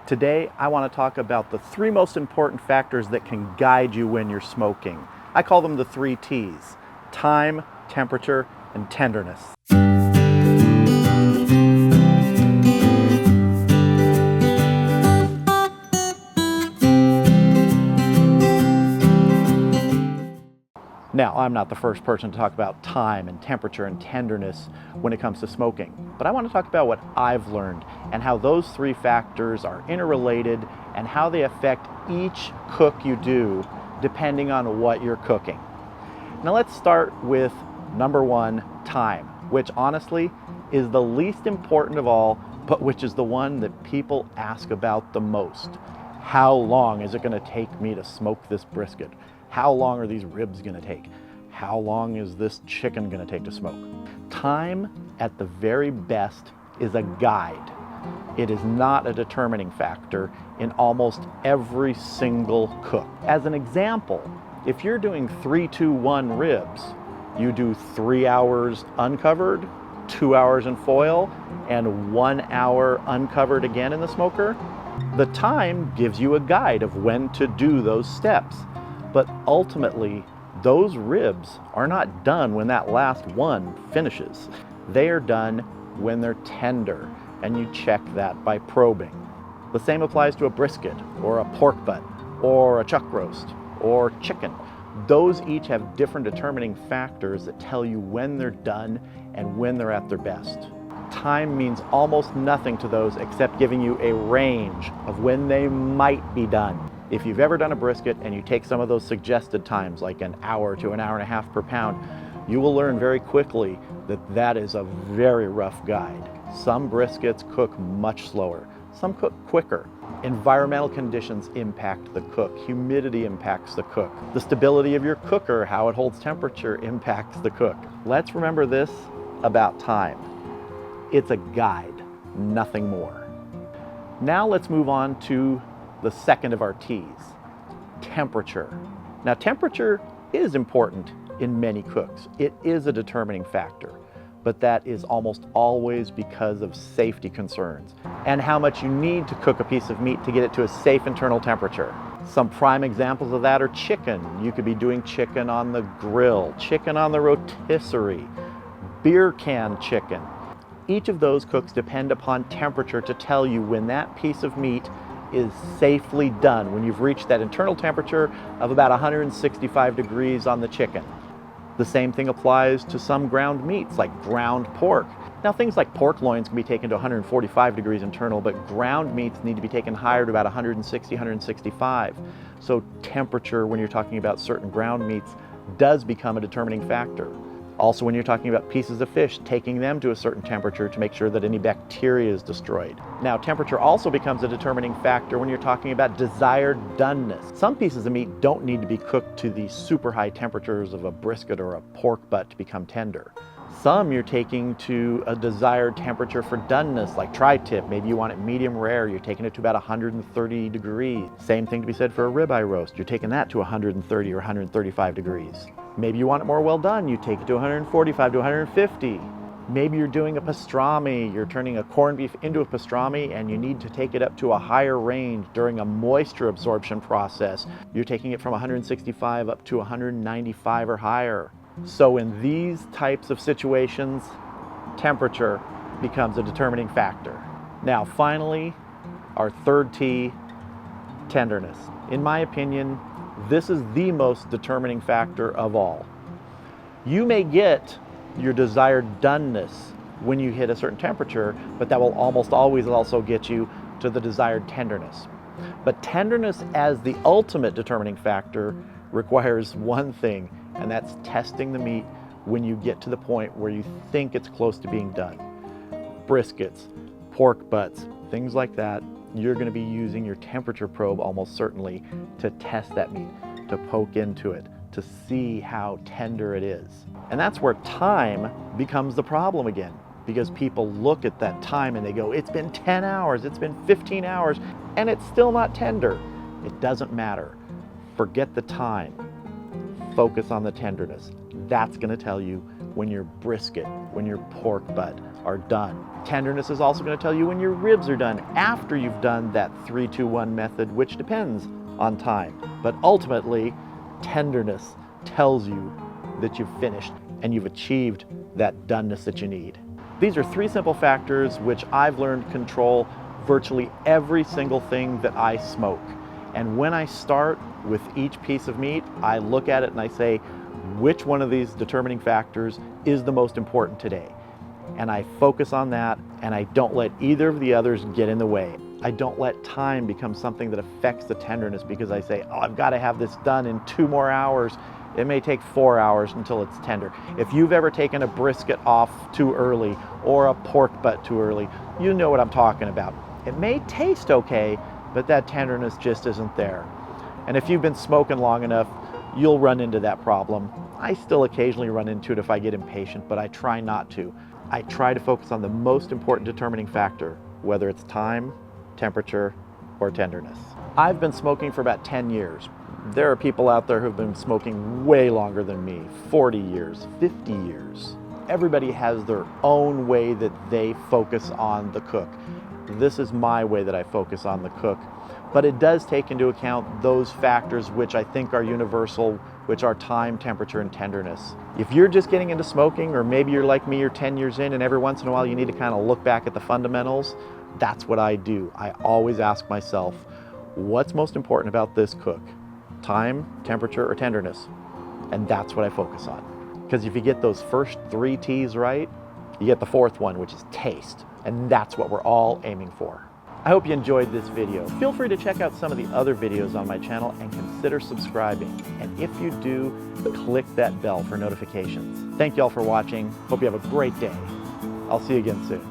Today, I want to talk about the three most important factors that can guide you when you're smoking. I call them the 3 T's: time, temperature, and tenderness. Now, I'm not the first person to talk about time and temperature and tenderness when it comes to smoking, but I want to talk about what I've learned and how those 3 factors are interrelated and how they affect each cook you do depending on what you're cooking. Now let's start with number 1, time, which honestly is the least important of all, but which is the one that people ask about the most. How long is it going to take me to smoke this brisket? How long are these ribs going to take? How long is this chicken going to take to smoke? Time, at the very best, is a guide. It is not a determining factor in almost every single cook. As an example, if you're doing 3-2-1 ribs, you do 3 hours uncovered, 2 hours in foil, and 1 hour uncovered again in the smoker. The time gives you a guide of when to do those steps. But ultimately, those ribs are not done when that last one finishes. They are done when they're tender, and you check that by probing. The same applies to a brisket, or a pork butt, or a chuck roast, or chicken. Those each have different determining factors that tell you when they're done and when they're at their best. Time means almost nothing to those except giving you a range of when they might be done. If you've ever done a brisket and you take some of those suggested times, like an hour to an hour and a half per pound, you will learn very quickly that that is a very rough guide. Some briskets cook much slower, some cook quicker. Environmental conditions impact the cook. Humidity impacts the cook. The stability of your cooker, how it holds temperature, impacts the cook. Let's remember this about time. It's a guide, nothing more. Now let's move on to the second of our T's, temperature. Now, temperature is important in many cooks. It is a determining factor, but that is almost always because of safety concerns and how much you need to cook a piece of meat to get it to a safe internal temperature. Some prime examples of that are chicken. You could be doing chicken on the grill, chicken on the rotisserie, beer can chicken. Each of those cooks depend upon temperature to tell you when that piece of meat is safely done, when you've reached that internal temperature of about 165 degrees on the chicken. The same thing applies to some ground meats, like ground pork. Now, things like pork loins can be taken to 145 degrees internal, but ground meats need to be taken higher to about 160, 165. So temperature, when you're talking about certain ground meats, does become a determining factor. Also, when you're talking about pieces of fish, taking them to a certain temperature to make sure that any bacteria is destroyed. Now, temperature also becomes a determining factor when you're talking about desired doneness. Some pieces of meat don't need to be cooked to the super high temperatures of a brisket or a pork butt to become tender. Some you're taking to a desired temperature for doneness, like tri-tip. Maybe you want it medium rare, you're taking it to about 130 degrees. Same thing to be said for a ribeye roast. You're taking that to 130 or 135 degrees. Maybe you want it more well done, you take it to 145 to 150. Maybe you're doing a pastrami, you're turning a corned beef into a pastrami and you need to take it up to a higher range during a moisture absorption process. You're taking it from 165 up to 195 or higher. So in these types of situations, temperature becomes a determining factor. Now finally, our third T, tenderness. In my opinion, this is the most determining factor of all. You may get your desired doneness when you hit a certain temperature, but that will almost always also get you to the desired tenderness. But tenderness as the ultimate determining factor requires one thing, and that's testing the meat when you get to the point where you think it's close to being done. Briskets, pork butts, things like that, you're going to be using your temperature probe almost certainly to test that meat, to poke into it, to see how tender it is. And that's where time becomes the problem again, because people look at that time and they go, it's been 10 hours, it's been 15 hours, and it's still not tender. It doesn't matter. Forget the time. Focus on the tenderness. That's going to tell you when your brisket, when your pork butt, are done. Tenderness is also going to tell you when your ribs are done after you've done that 3-2-1 method, which depends on time. But ultimately, tenderness tells you that you've finished and you've achieved that doneness that you need. These are 3 simple factors which I've learned control virtually every single thing that I smoke. And when I start with each piece of meat, I look at it and I say, which one of these determining factors is the most important today? And I focus on that, and I don't let either of the others get in the way. I don't let time become something that affects the tenderness because I say, oh, I've got to have this done in 2 more hours. It may take 4 hours until it's tender. If you've ever taken a brisket off too early or a pork butt too early, you know what I'm talking about. It may taste okay, but that tenderness just isn't there. And if you've been smoking long enough, you'll run into that problem. I still occasionally run into it if I get impatient, but I try not to. I try to focus on the most important determining factor, whether it's time, temperature, or tenderness. I've been smoking for about 10 years. There are people out there who've been smoking way longer than me, 40 years, 50 years. Everybody has their own way that they focus on the cook. This is my way that I focus on the cook. But it does take into account those factors which I think are universal, which are time, temperature, and tenderness. If you're just getting into smoking, or maybe you're like me, you're 10 years in, and every once in a while you need to kind of look back at the fundamentals, that's what I do. I always ask myself, what's most important about this cook? Time, temperature, or tenderness? And that's what I focus on. Because if you get those first 3 T's right, you get the 4th one, which is taste. And that's what we're all aiming for. I hope you enjoyed this video. Feel free to check out some of the other videos on my channel and consider subscribing. And if you do, click that bell for notifications. Thank you all for watching. Hope you have a great day. I'll see you again soon.